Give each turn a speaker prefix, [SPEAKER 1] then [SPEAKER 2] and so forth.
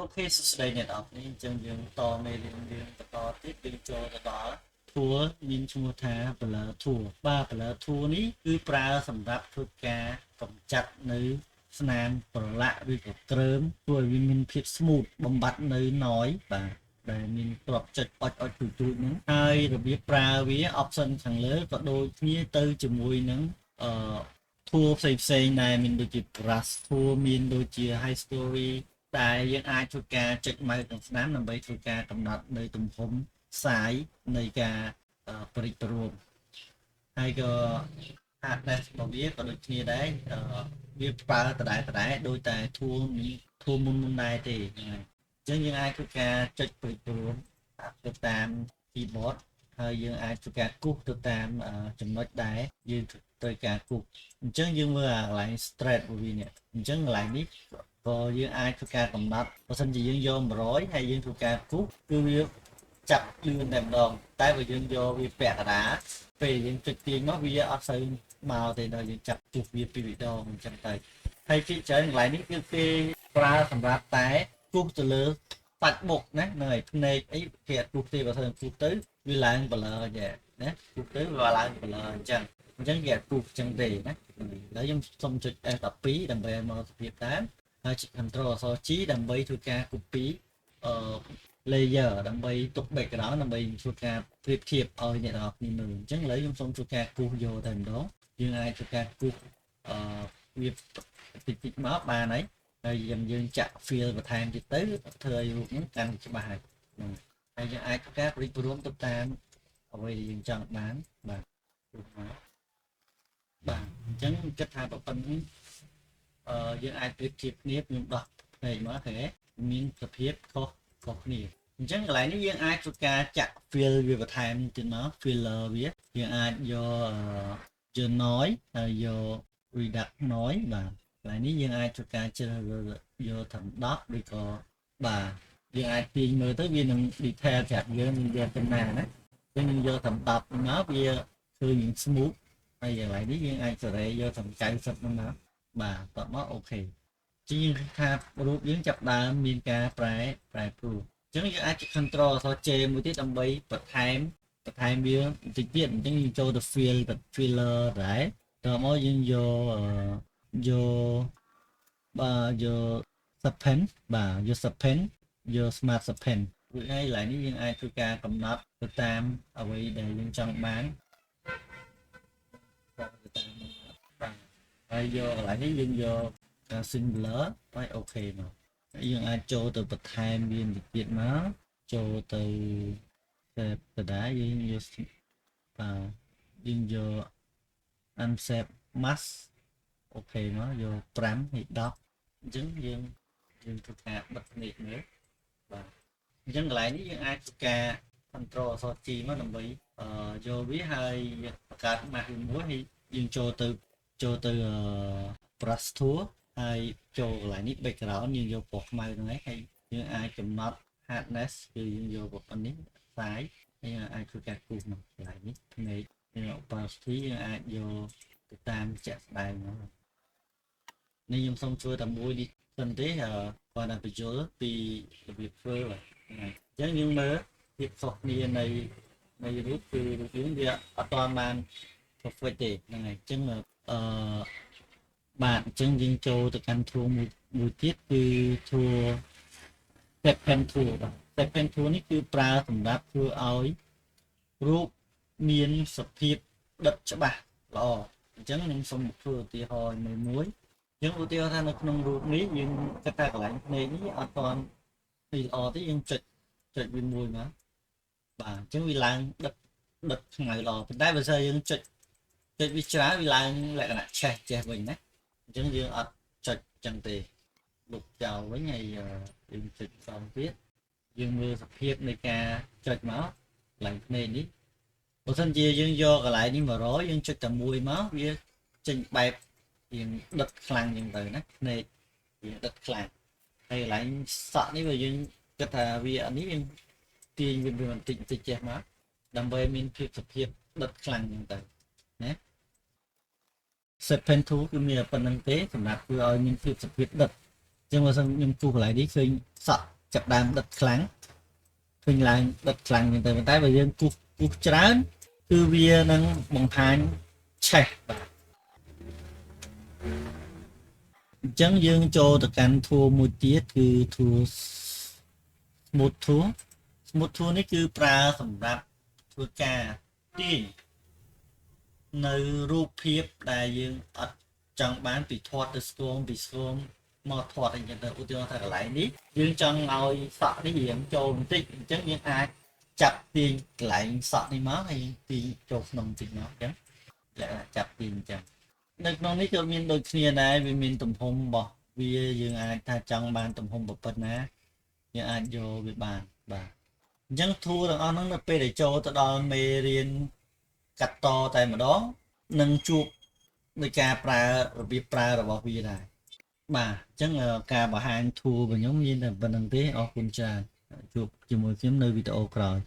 [SPEAKER 1] អូខេសួស្តីអ្នកនរនេះអញ្ចឹងយើងតមេរៀនបន្តទៀតយើងចូលទៅដល់ធัวមានឈ្មោះថាបល័ធัวបាទបល័ធัวនេះគឺប្រើសម្រាប់ធ្វើការកម្ចាត់នៅស្នាមប្រឡាក់ឬក៏គ្រើមធ្វើឲ្យវាមានភាព smooth បំបត្តិនៅណយបាទដែលមានក្របចុចអុចទូចហ្នឹងហើយរបៀបប្រើវា option ខាងលើក៏ដូចគ្នាទៅជាមួយនឹងអឺធัวផ្សេងដែរមានដូចជា brush ធัวមានដូចជា high story ដែលយើងអាចធ្វើការចុចម៉ៅទាំងស្នាមដើម្បីធ្វើការកំណត់នៅទំហំខ្សែនៃការបរិច្រួមហើយក៏hardness របស់វាក៏ដូចគ្នាដែរវាប្រើដដែលដូចតែធួមុនដែរទេហ្នឹងហើយអញ្ចឹងយើងអាចធ្វើការចុចបរិច្រួមទៅតាម keyboard ហើយយើងអាចធ្វើការគូសទៅតាមចំណុចដែលយើងត្រូវការគូសអញ្ចឹងយើងមើលអាកន្លែង straight របស់វានេះអញ្ចឹងកន្លែងនេះក៏យើងអាចធ្វើការកំណត់បើសិនជាយើងយក100ហើយយើងធ្វើការគូសគឺវាចាប់លឿនតែម្ដងតែបើយើងយកវាពាក់កណ្ដាលពេលយើងចុចទាញមកវាអត់សូវមកទេដល់យើងចាប់គូសវាពីរដងអញ្ចឹងទៅហើយពីច្រើនកន្លែងនេះគឺគេប្រើសម្រាប់តែគូសទៅលើសាច់មុខណានៅឯភ្នែកអីគេអត់គូសទេបើធ្វើគូសទៅវាឡើង blur ចេះណាគូសទៅវាឡើង blur អញ្ចឹងគេអត់គូសអញ្ចឹងទេណាហើយខ្ញុំសុំចុច F12 ដើម្បីឲ្យមកសភាពតាមហើយចុច Ctrl អក្សរ G ដើម្បីធ្វើការ copy layer ដើម្បីទុក background ដើម្បីធ្វើការប្រៀបធៀបឲ្យអ្នកនរគ្នាមើលអញ្ចឹងឥឡូវខ្ញុំសូមធ្វើការគូសយកតែម្ដងយើងអាចធ្វើការគូសវាតិចមកបានហើយយើងចាក់ fill បន្ថែមទៀតទៅធ្វើឲ្យរូបហ្នឹងកាន់ច្បាស់ហើយយើងអាចធ្វើការប្រៀបរួមទៅតាមអ្វីដែលយើងចង់បានបាទបាទអញ្ចឹងគិតថាប៉ុណ្្នឹងយើងអាចប្រៀបធៀបគ្នាខ្ញុំដោះភ្នែកមកឃើញមានសភាពខុសគ្នាអញ្ចឹងកន្លែងនេះយើងអាចធ្វើការចាក់ fill វាបន្ថែមទៀតមក filler វាយើងអាចយក noise ហើយយក reduce noise បាទកន្លែងនេះយើងអាចធ្វើការជ្រើសរើសយកត្រឹម10ឬក៏បាទយើងអាចទាញមើលទៅវានឹង detail ប្រាប់យើងវាទៅណាណាយើងយកត្រឹម10មកវាឃើញ smooth ហើយកន្លែងនេះយើងអាចសេរីយកត្រឹម90ហ្នឹងមកបាទតបមកអូខេជាងថារូបយើងចាប់ដើមមានការប្រែប្រួលអញ្ចឹងយើងអាច control អក្សរ J មួយទៀតដើម្បីបន្ថែមវាបន្តិចទៀតអញ្ចឹងយើងចូលទៅ filler ដែរតមកយើងយក បាទយក span យក smart span រួចហើយកន្លែងនេះយើងអាចធ្វើការកំណត់ទៅតាមអ្វីដែលយើងចង់បានទៅតាមបាទហើយយកកន្លែងនេះយើងយក singular ហើយអូខេមកយើងអាចចូលទៅបន្ថែមវាបន្តិចទៀតមកចូលទៅទៅដែរយើងយកបាទយើងយក unset mask អូខេមកយក5ហើយ10អញ្ចឹងយើងធ្វើការបិទភ្នែកមើលបាទអញ្ចឹងកន្លែងនេះយើងអាចធ្វើការ control អក្សរ G មកដើម្បីយកវាហើយបង្កើត mask មួយហើយយើងចូលទៅ brush tool ហើយចូលកន្លែងនេះ background យើងយកពណ៌ខ្មៅហ្នឹងហើយយើងអាចកំណត់ hardness គឺយើងយកប៉ុណ្នេះខ្សែហើយអាចធ្វើការគូសមកកន្លែងនេះភ្នែកយើង opacity យើងអាចយកទៅតាមជាក់ស្ដែងមកនេះខ្ញុំសូមធ្វើតែមួយនេះសិនទេគាត់តែបញ្យល់ពីរបៀបធ្វើបាទអញ្ចឹងយើងមើលភាពខុសគ្នានៃរូបគឺរូបយើងវាអត់ទាន់បាន perfect ទេហ្នឹងហើយអញ្ចឹងបាទអញ្ចឹងយើងចូលទៅកាន់ tool មួយទៀតគឺ tool step pen tool បាទ step pen tool នេះគឺប្រើសម្រាប់ធ្វើឲ្យរូបមានសភាពដិតច្បាស់ល្អអញ្ចឹងខ្ញុំសូមធ្វើឧទាហរណ៍មួយយើងឧទាហរណ៍ថានៅក្នុងរូបនេះយើងគិតថាកន្លែងភ្នែកនេះអត់ទាន់ល្អទេយើងចុចវាមួយមកបាទអញ្ចឹងវាឡើងដិតខ្មៅល្អប៉ុន្តែបើសិនយើងចុចវាច្រើនវាឡើងលក្ខណៈឆេះវិញណាអញ្ចឹងយើងអត់ចុចចឹងទេលុបចោលវិញហើយយើងចុចxongទៀតយើងមើលសភាពនៃការចុចមកកន្លែងភ្នែកនេះបើសិនជាយើងយកកន្លែងនេះ100យើងចុចតែមួយមកវាចេញបែបយើងដិតខ្លាំងចឹងទៅណាភ្នែកវាដិតខ្លាំងហើយកន្លែងសក់នេះបើយើងគិតថាវាអានេះយើងទាញវាបន្តិចចេះមកដើម្បីមានភាពសភាពដិតខ្លាំងចឹងទៅណា set pen tool គឺមានប៉ុណ្្នឹងទេសម្រាប់ធ្វើឲ្យមានភាពសភាពដិត ចឹងបើសិនខ្ញុំគូកន្លែងនេះឃើញសក់ចាប់ដើមដិតខ្លាំងឃើញឡើងដិតខ្លាំងមែនតែប៉ុន្តែបើយើងគូច្រើនគឺវានឹងបង្ហាញឆេះបាទអញ្ចឹងយើងចូលទៅកាន់ធួមួយទៀតគឺធួ smooth tool នេះគឺប្រើសម្រាប់ធ្វើការទាញនៅរូបភាពដែលយើងអត់ចង់បានពីធាត់ទៅស្គមពីស្គមមកធាត់អញ្ចឹងទៅឧទាហរណ៍ថាកន្លែងនេះយើងចង់ឲ្យសក់នេះរៀងចូលបន្តិចអញ្ចឹងយើងអាចចាប់ទាញកន្លែងសក់នេះមកហើយទាញចូលក្នុងបន្តិចមកអញ្ចឹងចាប់ទាញអញ្ចឹងនៅក្នុងនេះក៏មានដូចគ្នាដែរវាមានទំហំរបស់វាយើងអាចថាចង់បានទំហំប៉ុណ្ណាយើងអាចយកវាបានបាទអញ្ចឹងធូរទាំងអស់ហ្នឹងនៅពេលដែលចូលទៅដល់មេរៀនកាត់តតែម្ដងនឹងជួបដោយការប្រើរបៀបប្រើរបស់វាដែរបាទអញ្ចឹងការបង្ហាញធូររបស់ខ្ញុំមានតែប៉ុណ្្នឹងទេអរគុណច្រើនជួបជាមួយខ្ញុំនៅវីដេអូក្រោយ